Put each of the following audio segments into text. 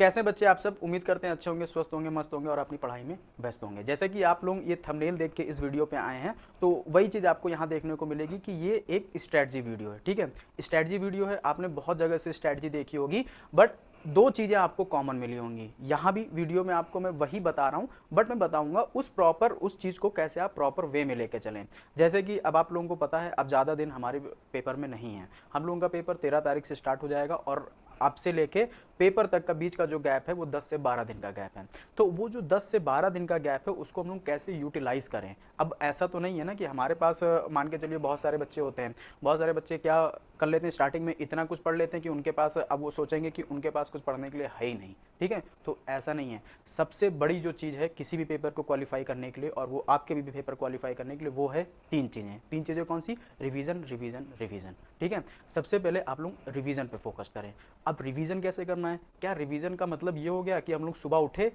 कैसे बच्चे आप सब? उम्मीद करते हैं अच्छे होंगे, स्वस्थ होंगे, मस्त होंगे और अपनी पढ़ाई में व्यस्त होंगे। जैसे कि आप लोग ये थंबनेल देख के इस वीडियो पे आए हैं, तो वही चीज़ आपको यहाँ देखने को मिलेगी कि ये एक स्ट्रैटेजी वीडियो है। ठीक है, स्ट्रैटेजी वीडियो है, आपने बहुत जगह से स्ट्रैटेजी देखी होगी, बट दो चीज़ें आपको कॉमन मिली होंगी। यहाँ भी वीडियो में आपको मैं वही बता रहा हूँ, बट मैं बताऊँगा उस चीज़ को कैसे आप प्रॉपर वे में लेके चलें। जैसे कि अब आप लोगों को पता है, अब ज़्यादा दिन हमारे पेपर में नहीं है। हम लोगों का पेपर 13 तारीख से स्टार्ट हो जाएगा और अब से लेके पेपर तक का बीच का जो गैप है वो 10 से 12 दिन का गैप है। तो वो जो 10 से 12 दिन का गैप है उसको हम लोग कैसे यूटिलाइज करें। अब ऐसा तो नहीं है ना कि हमारे पास मान के चलिए बहुत सारे बच्चे होते हैं, बहुत सारे बच्चे क्या कर लेते हैं, स्टार्टिंग में इतना कुछ पढ़ लेते हैं कि उनके पास, अब वो सोचेंगे कि उनके पास कुछ पढ़ने के लिए है ही नहीं। ठीक है, तो ऐसा नहीं है। सबसे बड़ी जो चीज़ है किसी भी पेपर को क्वालिफाई करने के लिए, और वो आपके भी पेपर क्वालिफाई करने के लिए, वो है तीन चीज़ें। तीन चीज़ें कौन सी? Revision, revision, revision. ठीक है, सबसे पहले आप लोग रिवीजन पे फोकस करें। अब रिवीजन कैसे करना है? क्या रिवीजन का मतलब ये हो गया कि हम लोग सुबह उठे,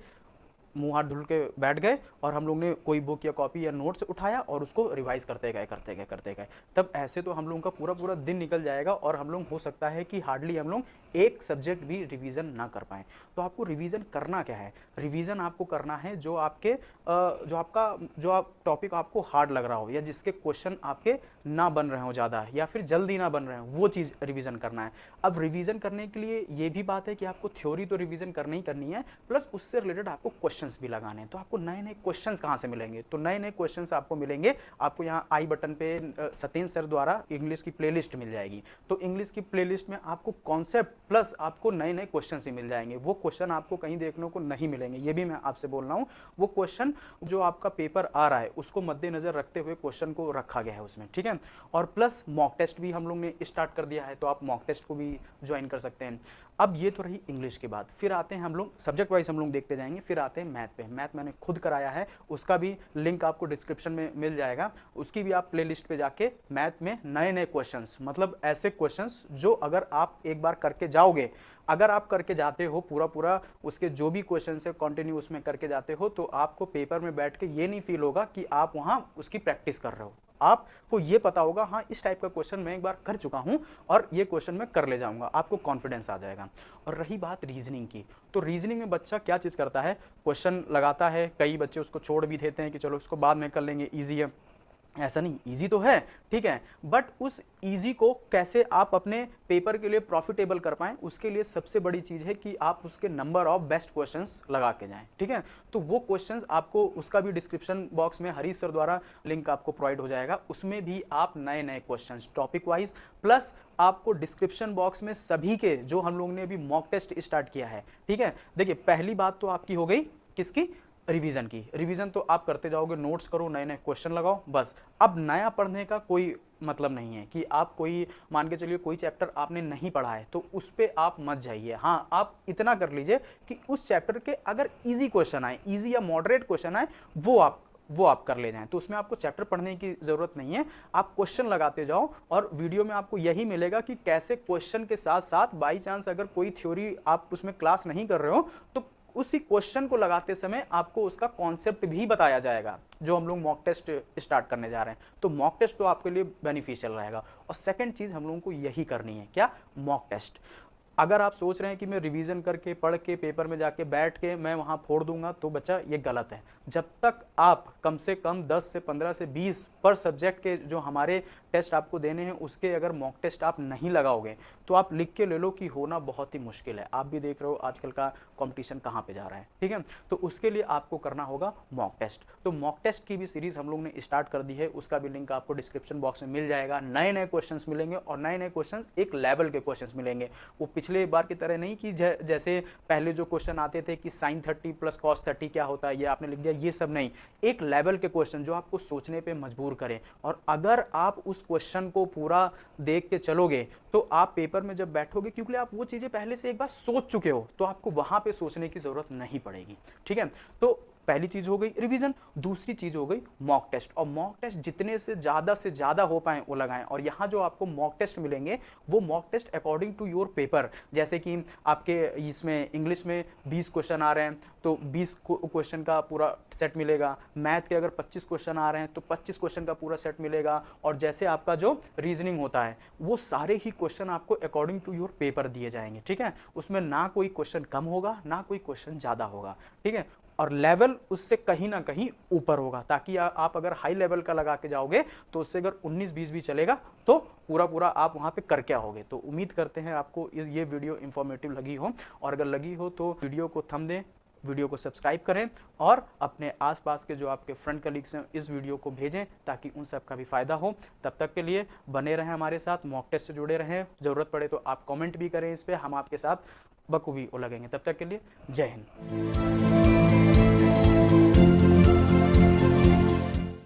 मुंह हाथ धुल के बैठ गए और हम लोग ने कोई बुक या कॉपी या नोट्स उठाया और उसको रिवाइज करते गए? तब ऐसे तो हम लोगों का पूरा पूरा दिन निकल जाएगा और हम लोग, हो सकता है कि हार्डली हम लोग एक सब्जेक्ट भी रिवीजन ना कर पाएँ। तो आपको रिवीजन करना क्या है? रिवीजन आपको करना है जो आपके जो आप टॉपिक आपको हार्ड लग रहा हो, या जिसके क्वेश्चन आपके ना बन रहे हो ज़्यादा, या फिर जल्दी ना बन रहे हो, वो चीज़ रिवीजन करना है। अब रिवीजन करने के लिए ये भी बात है कि आपको थ्योरी तो रिवीजन करनी ही करनी है, प्लस उससे रिलेटेड आपको क्वेश्चंस भी लगाने हैं। तो आपको नए नए क्वेश्चंस कहाँ से मिलेंगे? तो नए नए क्वेश्चंस आपको मिलेंगे, आपको यहाँ आई बटन पे सतीश सर द्वारा इंग्लिश की प्लेलिस्ट मिल जाएगी। तो इंग्लिश की प्लेलिस्ट में आपको कॉन्सेप्ट प्लस आपको नए नए क्वेश्चन ही मिल जाएंगे। वो क्वेश्चन आपको कहीं देखने को नहीं मिलेंगे, ये भी मैं आपसे बोल रहा हूँ। वो क्वेश्चन जो आपका पेपर आ रहा है उसको मद्देनजर रखते हुए क्वेश्चन को रखा गया है उसमें। ठीक है, और प्लस मॉक टेस्ट भी हम लोग ने स्टार्ट कर दिया है, तो आप मॉक टेस्ट को भी ज्वाइन कर सकते हैं। अब ये तो रही इंग्लिश की बात, फिर आते हैं हम लोग सब्जेक्ट वाइज हम लोग देखते जाएंगे, फिर आते हैं मैथ पे। मैथ मैंने खुद कराया है, उसका भी लिंक आपको डिस्क्रिप्शन में मिल जाएगा। उसकी भी आप प्लेलिस्ट पे जाके मैथ में नए नए क्वेश्चंस, मतलब ऐसे क्वेश्चंस जो अगर आप एक बार करके जाओगे, अगर आप करके जाते हो पूरा पूरा उसके जो भी क्वेश्चन है कंटिन्यू उसमें करके जाते हो, तो आपको पेपर में बैठ के ये नहीं फील होगा कि आप वहां उसकी प्रैक्टिस कर रहे हो। आपको ये पता होगा, हाँ इस टाइप का क्वेश्चन मैं एक बार कर चुका हूं और ये क्वेश्चन मैं कर ले जाऊंगा, आपको कॉन्फिडेंस आ जाएगा। और रही बात रीजनिंग की, तो रीजनिंग में बच्चा क्या चीज़ करता है? क्वेश्चन लगाता है, कई बच्चे उसको छोड़ भी देते हैं कि चलो इसको बाद में कर लेंगे, ईजी है। ऐसा नहीं, इजी तो है, ठीक है, बट उस इजी को कैसे आप अपने पेपर के लिए प्रॉफिटेबल कर पाएं, उसके लिए सबसे बड़ी चीज है कि आप उसके नंबर ऑफ बेस्ट क्वेश्चंस लगा के जाएं। ठीक है, तो वो क्वेश्चंस आपको, उसका भी डिस्क्रिप्शन बॉक्स में हरीश सर द्वारा लिंक आपको प्रोवाइड हो जाएगा। उसमें भी आप नए नए क्वेश्चंस टॉपिक वाइज, प्लस आपको डिस्क्रिप्शन बॉक्स में सभी के जो हम लोग ने अभी मॉक टेस्ट स्टार्ट किया है। ठीक है, देखिए पहली बात तो आपकी हो गई किसकी? रिवीजन की। रिवीजन तो आप करते जाओगे, नोट्स करो, नए नए क्वेश्चन लगाओ, बस। अब नया पढ़ने का कोई मतलब नहीं है कि आप कोई, मान के चलिए कोई चैप्टर आपने नहीं पढ़ा है तो उस पर आप मत जाइए। हाँ, आप इतना कर लीजिए कि उस चैप्टर के अगर इजी क्वेश्चन आए, इजी या मॉडरेट क्वेश्चन आए, वो आप कर ले जाएं। तो उसमें आपको चैप्टर पढ़ने की जरूरत नहीं है, आप क्वेश्चन लगाते जाओ। और वीडियो में आपको यही मिलेगा कि कैसे क्वेश्चन के साथ साथ बाई चांस अगर कोई थ्योरी आप उसमें क्लास नहीं कर रहे हो तो उसी क्वेश्चन को लगाते समय आपको उसका कॉन्सेप्ट भी बताया जाएगा, जो हम लोग मॉक टेस्ट स्टार्ट करने जा रहे हैं। तो मॉक टेस्ट तो आपके लिए बेनिफिशियल रहेगा। और सेकंड चीज हम लोगों को यही करनी है, क्या? Mock test. अगर आप सोच रहे हैं कि मैं रिवीजन करके पढ़ के पेपर में जाके बैठ के मैं वहां फोड़ दूंगा, तो बच्चा ये गलत है। जब तक आप कम से कम 10 से 15 से 20 पर सब्जेक्ट के जो हमारे टेस्ट आपको देने हैं उसके अगर मॉक टेस्ट आप नहीं लगाओगे तो आप लिख के ले लो कि होना बहुत ही मुश्किल है। आप भी देख रहे हो आजकल का कंपटीशन कहाँ पे जा रहा है। ठीक है, तो उसके लिए आपको करना होगा मॉक टेस्ट। तो मॉक टेस्ट की भी सीरीज हम लोग ने स्टार्ट कर दी है, उसका भी लिंक आपको डिस्क्रिप्शन बॉक्स में मिल जाएगा। नए नए क्वेश्चंस मिलेंगे और नए नए क्वेश्चंस एक लेवल के क्वेश्चंस मिलेंगे। वो पिछले बार की तरह नहीं कि जैसे पहले जो क्वेश्चन आते थे कि sin 30 प्लस cos 30 क्या होता है, ये आपने लिख दिया, ये सब नहीं। एक लेवल के क्वेश्चन जो आपको सोचने पे मजबूर करें, और अगर आप उस क्वेश्चन को पूरा देख के चलोगे तो आप पेपर में जब बैठोगे, क्योंकि आप वो चीजें पहले से एक बार सोच चुके हो, तो आपको वहां पे सोचने की जरूरत नहीं पड़ेगी। ठीक है, तो पहली चीज हो गई रिवीजन, दूसरी चीज हो गई मॉक टेस्ट। और मॉक टेस्ट जितने से ज्यादा हो पाए वो लगाएं। और यहाँ जो आपको मॉक टेस्ट मिलेंगे वो mock test according to your paper. जैसे कि आपके इसमें इंग्लिश में 20 क्वेश्चन आ रहे हैं तो 20 क्वेश्चन का पूरा सेट मिलेगा। मैथ के अगर 25 क्वेश्चन आ रहे हैं तो 25 क्वेश्चन का पूरा सेट मिलेगा। और जैसे आपका जो रीजनिंग होता है वो सारे ही क्वेश्चन आपको अकॉर्डिंग टू योर पेपर दिए जाएंगे, ठीक है। उसमें ना कोई क्वेश्चन कम होगा ना कोई क्वेश्चन ज्यादा होगा, ठीक है। और लेवल उससे कहीं ना कहीं ऊपर होगा, ताकि आप अगर हाई लेवल का लगा के जाओगे तो उससे अगर 19-20 भी चलेगा तो पूरा आप वहां पे कर क्या होगे। तो उम्मीद करते हैं आपको ये वीडियो इंफॉर्मेटिव लगी हो, और अगर लगी हो तो वीडियो को थंब दें, वीडियो को सब्सक्राइब करें और अपने आसपास के जो आपके फ्रेंड कलीग्स हैं इस वीडियो को भेजें ताकि उन सब का भी फायदा हो। तब तक के लिए बने रहें हमारे साथ, मॉक टेस्ट से जुड़े रहें। जरूरत पड़े तो आप कमेंट भी करें इस पे, हम आपके साथ बखूबी लगेंगे। तब तक के लिए जय हिंद।